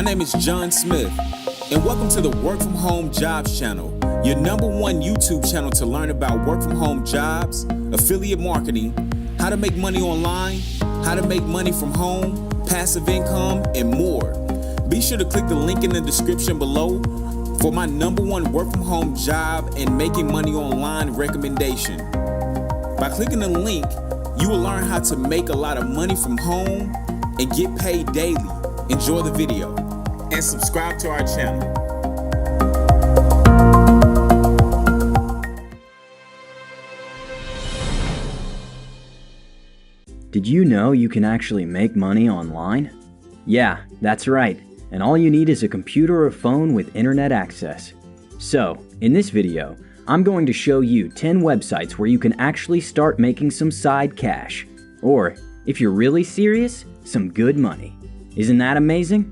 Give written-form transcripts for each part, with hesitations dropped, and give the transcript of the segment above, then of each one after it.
name is John Smith, and welcome to the Work From Home Jobs channel, your #1 YouTube channel to learn about work from home jobs, affiliate marketing, how to make money online, how to make money from home, passive income, and more. Be sure to click the link in the description below for my #1 work from home job and making money online recommendation. By clicking the link, you will learn how to make a lot of money from home and get paid daily. Enjoy the video and subscribe to our channel. Did you know you can actually make money online? Yeah, that's right, and all you need is a computer or phone with internet access. So, in this video, I'm going to show you 10 websites where you can actually start making some side cash. Or, if you're really serious, some good money. Isn't that amazing?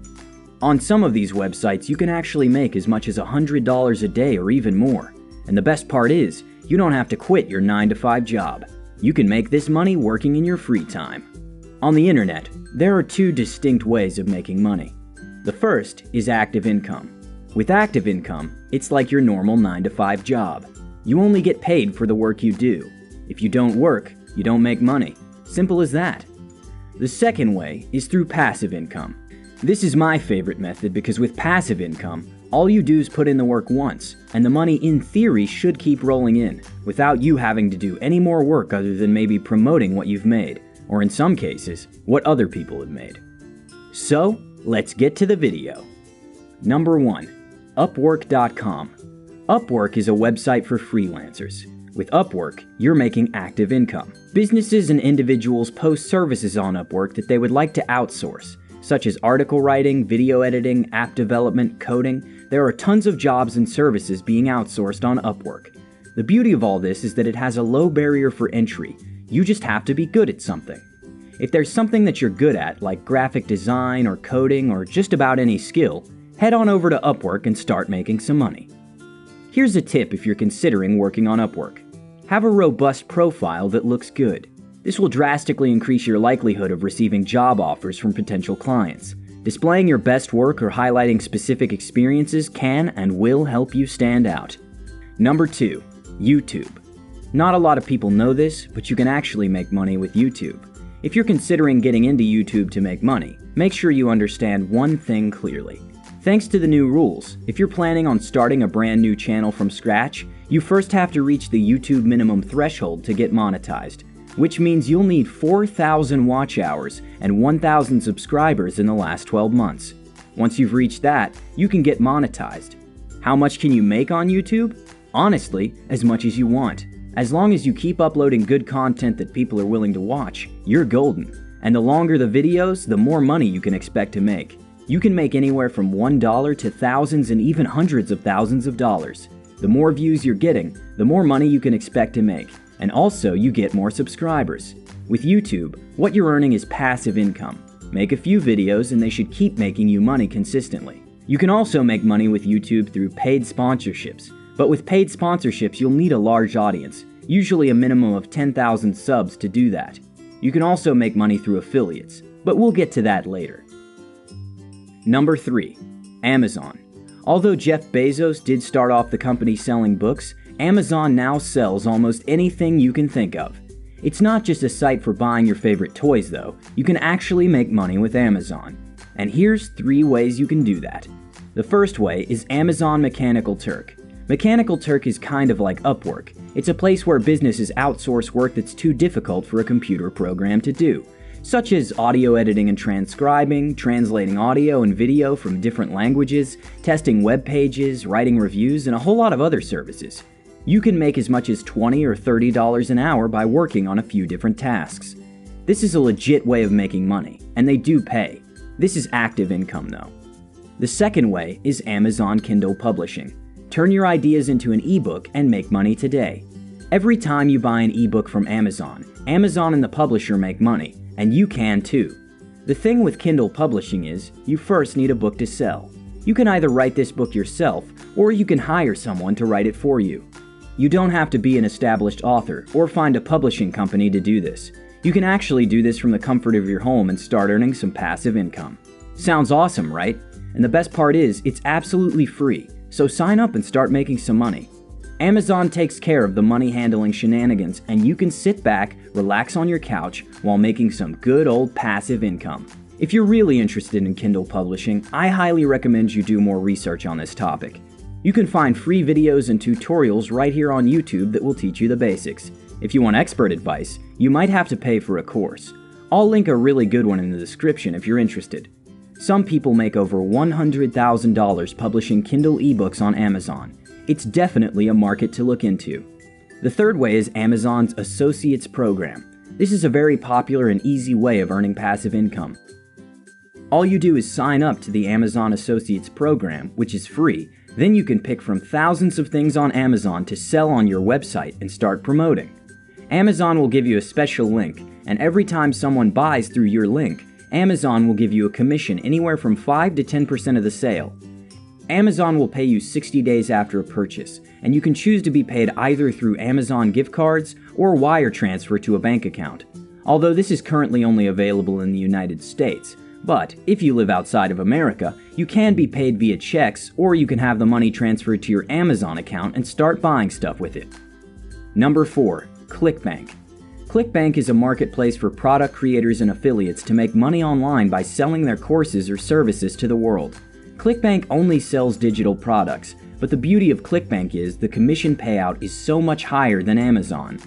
On some of these websites, you can actually make as much as $100 a day or even more. And the best part is, you don't have to quit your 9-to-5 job. You can make this money working in your free time. On the internet, there are 2 distinct ways of making money. The first is active income. With active income, it's like your normal 9-to-5 job. You only get paid for the work you do. If you don't work, you don't make money. Simple as that. The second way is through passive income. This is my favorite method because with passive income, all you do is put in the work once, and the money in theory should keep rolling in, without you having to do any more work other than maybe promoting what you've made, or in some cases, what other people have made. So, let's get to the video. Number 1. Upwork.com. Upwork is a website for freelancers. With Upwork, you're making active income. Businesses and individuals post services on Upwork that they would like to outsource, such as article writing, video editing, app development, coding. There are tons of jobs and services being outsourced on Upwork. The beauty of all this is that it has a low barrier for entry. You just have to be good at something. If there's something that you're good at, like graphic design or coding or just about any skill, head on over to Upwork and start making some money. Here's a tip if you're considering working on Upwork. Have a robust profile that looks good. This will drastically increase your likelihood of receiving job offers from potential clients. Displaying your best work or highlighting specific experiences can and will help you stand out. Number 2. YouTube. Not a lot of people know this, but you can actually make money with YouTube. If you're considering getting into YouTube to make money, make sure you understand one thing clearly. Thanks to the new rules, if you're planning on starting a brand new channel from scratch, you first have to reach the YouTube minimum threshold to get monetized, which means you'll need 4,000 watch hours and 1,000 subscribers in the last 12 months. Once you've reached that, you can get monetized. How much can you make on YouTube? Honestly, as much as you want. As long as you keep uploading good content that people are willing to watch, you're golden. And the longer the videos, the more money you can expect to make. You can make anywhere from $1 to thousands and even hundreds of thousands of dollars. The more views you're getting, the more money you can expect to make. And also, you get more subscribers. With YouTube, what you're earning is passive income. Make a few videos and they should keep making you money consistently. You can also make money with YouTube through paid sponsorships. But with paid sponsorships, you'll need a large audience, usually a minimum of 10,000 subs to do that. You can also make money through affiliates, but we'll get to that later. Number 3. Amazon. Although Jeff Bezos did start off the company selling books, Amazon now sells almost anything you can think of. It's not just a site for buying your favorite toys though, you can actually make money with Amazon. And here's 3 ways you can do that. The first way is Amazon Mechanical Turk. Mechanical Turk is kind of like Upwork. It's a place where businesses outsource work that's too difficult for a computer program to do, such as audio editing and transcribing, translating audio and video from different languages, testing web pages, writing reviews, and a whole lot of other services. You can make as much as $20 or $30 an hour by working on a few different tasks. This is a legit way of making money, and they do pay. This is active income though. The second way is Amazon Kindle Publishing. Turn your ideas into an ebook and make money today. Every time you buy an ebook from Amazon, Amazon and the publisher make money, and you can too. The thing with Kindle Publishing is, you first need a book to sell. You can either write this book yourself, or you can hire someone to write it for you. You don't have to be an established author or find a publishing company to do this. You can actually do this from the comfort of your home and start earning some passive income. Sounds awesome, right? And the best part is, it's absolutely free, so sign up and start making some money. Amazon takes care of the money handling shenanigans, and you can sit back, relax on your couch, while making some good old passive income. If you're really interested in Kindle publishing, I highly recommend you do more research on this topic. You can find free videos and tutorials right here on YouTube that will teach you the basics. If you want expert advice, you might have to pay for a course. I'll link a really good one in the description if you're interested. Some people make over $100,000 publishing Kindle ebooks on Amazon. It's definitely a market to look into. The third way is Amazon's Associates Program. This is a very popular and easy way of earning passive income. All you do is sign up to the Amazon Associates Program, which is free. Then you can pick from thousands of things on Amazon to sell on your website and start promoting. Amazon will give you a special link, and every time someone buys through your link, Amazon will give you a commission anywhere from 5 to 10% of the sale. Amazon will pay you 60 days after a purchase, and you can choose to be paid either through Amazon gift cards or wire transfer to a bank account. Although this is currently only available in the United States, but if you live outside of America, you can be paid via checks, or you can have the money transferred to your Amazon account and start buying stuff with it. Number 4. ClickBank. ClickBank is a marketplace for product creators and affiliates to make money online by selling their courses or services to the world. ClickBank only sells digital products, but the beauty of ClickBank is the commission payout is so much higher than Amazon.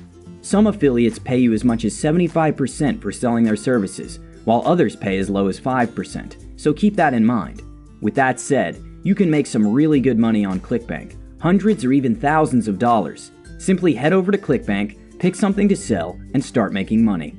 Some affiliates pay you as much as 75% for selling their services, while others pay as low as 5%, so keep that in mind. With that said, you can make some really good money on ClickBank, hundreds or even thousands of dollars. Simply head over to ClickBank, pick something to sell, and start making money.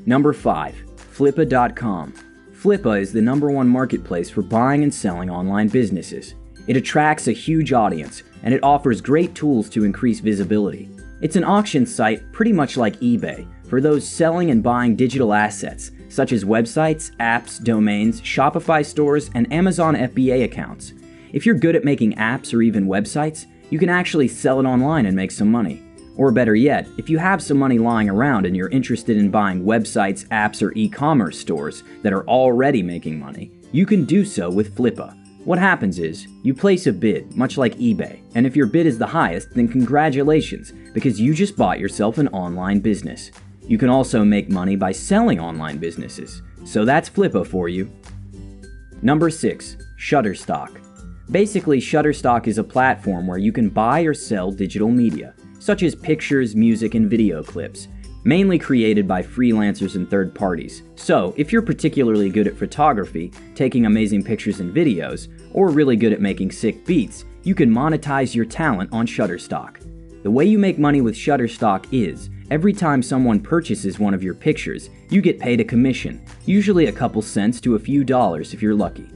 Number 5. Flippa.com. Flippa is the #1 marketplace for buying and selling online businesses. It attracts a huge audience, and it offers great tools to increase visibility. It's an auction site pretty much like eBay for those selling and buying digital assets, such as websites, apps, domains, Shopify stores, and Amazon FBA accounts. If you're good at making apps or even websites, you can actually sell it online and make some money. Or better yet, if you have some money lying around and you're interested in buying websites, apps, or e-commerce stores that are already making money, you can do so with Flippa. What happens is, you place a bid, much like eBay, and if your bid is the highest, then congratulations, because you just bought yourself an online business. You can also make money by selling online businesses, so that's Flippa for you. Number 6. Shutterstock. Basically, Shutterstock is a platform where you can buy or sell digital media, such as pictures, music, and video clips, mainly created by freelancers and third parties. So, if you're particularly good at photography, taking amazing pictures and videos, or really good at making sick beats, you can monetize your talent on Shutterstock. The way you make money with Shutterstock is, every time someone purchases one of your pictures, you get paid a commission, usually a couple cents to a few dollars if you're lucky.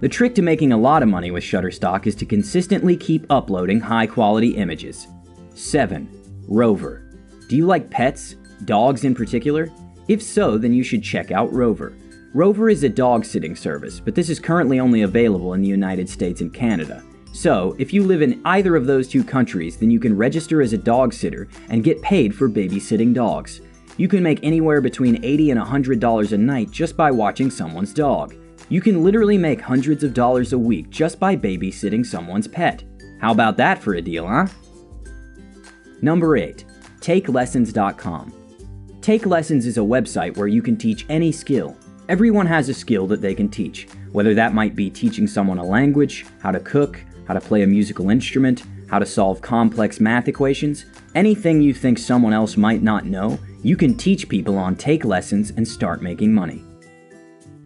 The trick to making a lot of money with Shutterstock is to consistently keep uploading high-quality images. 7. Rover. Do you like pets? Dogs in particular? If so, then you should check out Rover. Rover is a dog-sitting service, but this is currently only available in the United States and Canada. So, if you live in either of those two countries, then you can register as a dog sitter and get paid for babysitting dogs. You can make anywhere between $80 and $100 a night just by watching someone's dog. You can literally make hundreds of dollars a week just by babysitting someone's pet. How about that for a deal, huh? Number 8. TakeLessons.com. Take Lessons is a website where you can teach any skill. Everyone has a skill that they can teach, whether that might be teaching someone a language, how to cook, how to play a musical instrument, how to solve complex math equations. Anything you think someone else might not know, you can teach people on Take Lessons and start making money.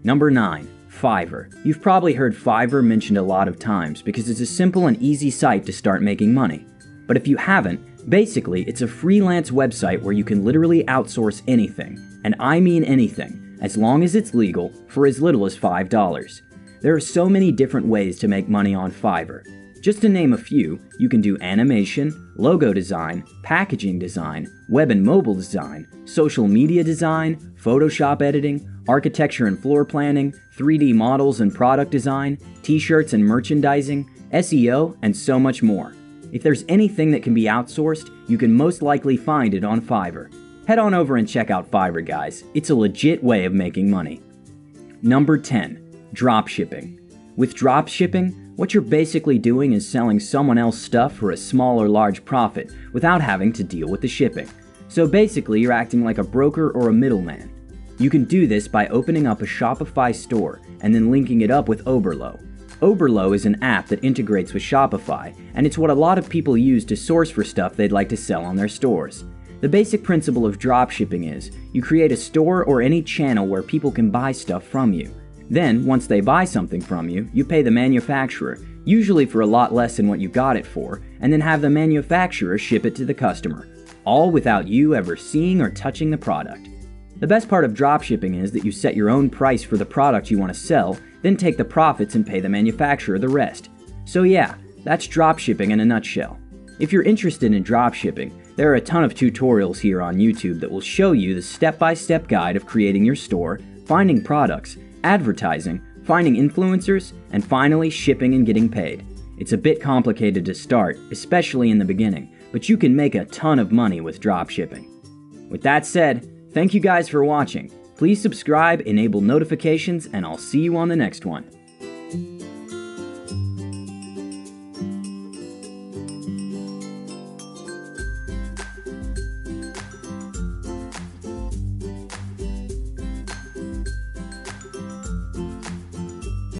Number 9. Fiverr. You've probably heard Fiverr mentioned a lot of times because it's a simple and easy site to start making money. But if you haven't, basically it's a freelance website where you can literally outsource anything, and I mean anything, as long as it's legal, for as little as $5. There are so many different ways to make money on Fiverr. Just to name a few, you can do animation, logo design, packaging design, web and mobile design, social media design, Photoshop editing, architecture and floor planning, 3D models and product design, t-shirts and merchandising, SEO, and so much more. If there's anything that can be outsourced, you can most likely find it on Fiverr. Head on over and check out Fiverr, guys. It's a legit way of making money. Number 10. Dropshipping. With dropshipping, what you're basically doing is selling someone else's stuff for a small or large profit without having to deal with the shipping. So basically, you're acting like a broker or a middleman. You can do this by opening up a Shopify store and then linking it up with Oberlo. Oberlo is an app that integrates with Shopify, and it's what a lot of people use to source for stuff they'd like to sell on their stores. The basic principle of dropshipping is you create a store or any channel where people can buy stuff from you. Then, once they buy something from you, you pay the manufacturer, usually for a lot less than what you got it for, and then have the manufacturer ship it to the customer, all without you ever seeing or touching the product. The best part of dropshipping is that you set your own price for the product you want to sell, then take the profits and pay the manufacturer the rest. So yeah, that's dropshipping in a nutshell. If you're interested in dropshipping, there are a ton of tutorials here on YouTube that will show you the step-by-step guide of creating your store, finding products, advertising, finding influencers, and finally shipping and getting paid. It's a bit complicated to start, especially in the beginning, but you can make a ton of money with dropshipping. With that said, thank you guys for watching. Please subscribe, enable notifications, and I'll see you on the next one.